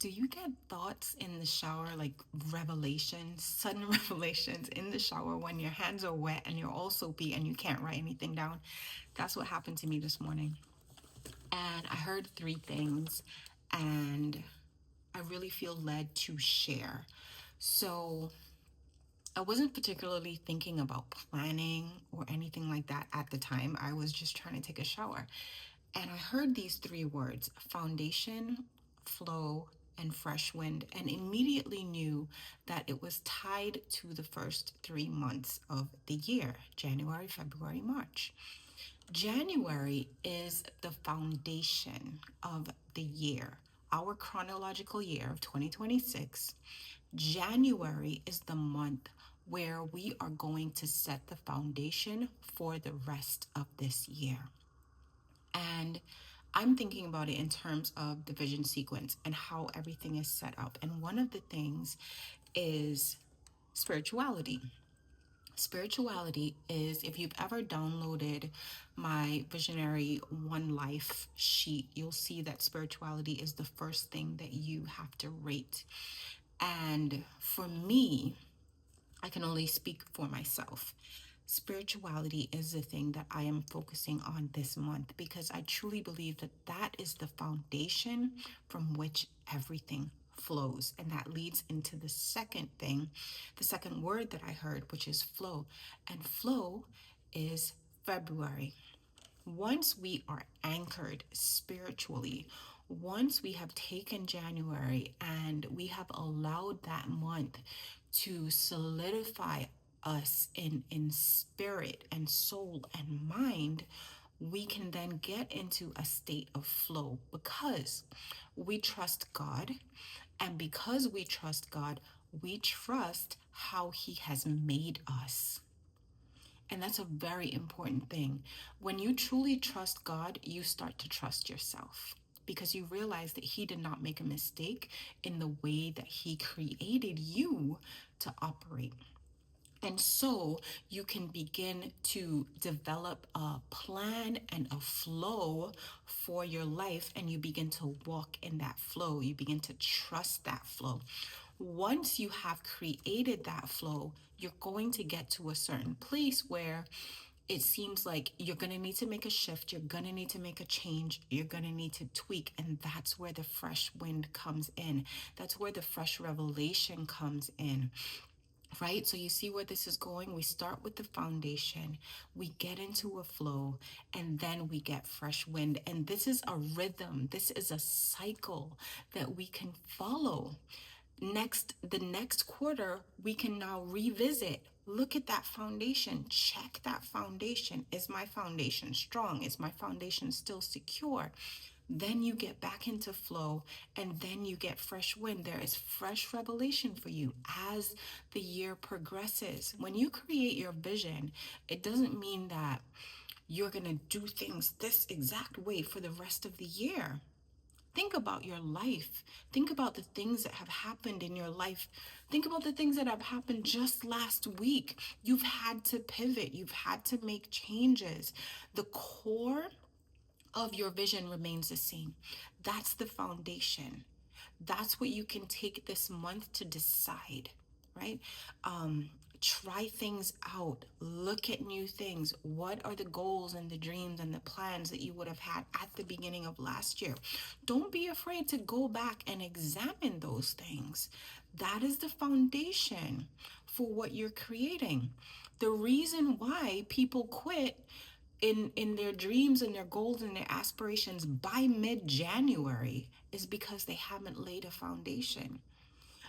do you get thoughts in the shower, like revelations, sudden revelations in the shower when your hands are wet and you're all soapy and you can't write anything down? That's what happened to me this morning. And I heard three things, and I really feel led to share. So, I wasn't particularly thinking about planning or anything like that at the time. I was just trying to take a shower. And I heard these three words: foundation, flow, and fresh wind, and immediately knew that it was tied to the first 3 months of the year: January, February, March. January is the foundation of the year, our chronological year of 2026. January is the month where we are going to set the foundation for the rest of this year. And I'm thinking about it in terms of the vision sequence and how everything is set up. And one of the things is spirituality. Spirituality is, if you've ever downloaded my Visionary One Life sheet, you'll see that spirituality is the first thing that you have to rate. And for me, I can only speak for myself. Spirituality is the thing that I am focusing on this month because I truly believe that that is the foundation from which everything flows. And that leads into the second thing, the second word that I heard, which is flow. And flow is February. Once we are anchored spiritually, once we have taken January and we have allowed that month to solidify us in spirit and soul and mind, we can then get into a state of flow because we trust God. And because we trust God, we trust how He has made us. And that's a very important thing. When you truly trust God, you start to trust yourself because you realize that He did not make a mistake in the way that He created you to operate. And so you can begin to develop a plan and a flow for your life, and you begin to walk in that flow. You begin to trust that flow. Once you have created that flow, you're going to get to a certain place where it seems like you're going to need to make a shift, you're going to need to make a change, you're going to need to tweak. And that's where the fresh wind comes in. That's where the fresh revelation comes in. Right? So you see where this is going. We start with the foundation, we get into a flow, and then we get fresh wind. And this is a rhythm, this is a cycle that we can follow. The next quarter, we can now revisit. Look at that foundation. Check that foundation. Is my foundation strong? Is my foundation still secure? Then you get back into flow, and then you get fresh wind. There is fresh revelation for you as the year progresses. When you create your vision, it doesn't mean that you're going to do things this exact way for the rest of the year. Think about your life. Think about the things that have happened in your life. Think about the things that have happened just last week. You've had to pivot, you've had to make changes. The core of your vision remains the same. That's the foundation. That's what you can take this month to decide, right? Try things out, look at new things. What are the goals and the dreams and the plans that you would have had at the beginning of last year? Don't be afraid to go back and examine those things. That is the foundation for what you're creating. The reason why people quit in their dreams and their goals and their aspirations by mid-January is because they haven't laid a foundation.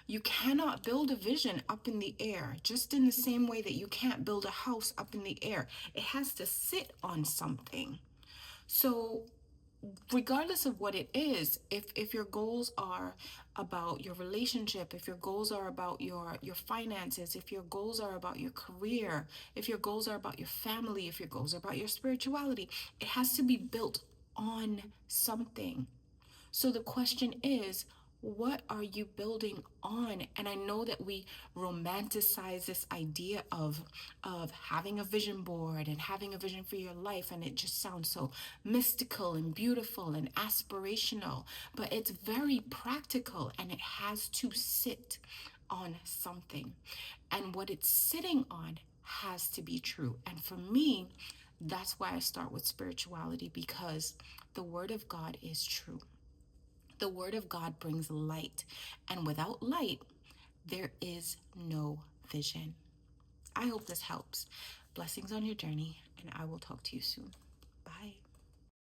You cannot build a vision up in the air, just in the same way that you can't build a house up in the air. It has to sit on something. So regardless of what it is, if your goals are about your relationship, if your goals are about your finances, if your goals are about your career, if your goals are about your family, if your goals are about your spirituality, it has to be built on something. So the question is, What are you building on? And I know that we romanticize this idea of having a vision board and having a vision for your life, and it just sounds so mystical and beautiful and aspirational, but it's very practical, and it has to sit on something. And what it's sitting on has to be true. And for me, that's why I start with spirituality, because the word of God is true. The word of God brings light, and without light, there is no vision. I hope this helps. Blessings on your journey, and I will talk to you soon.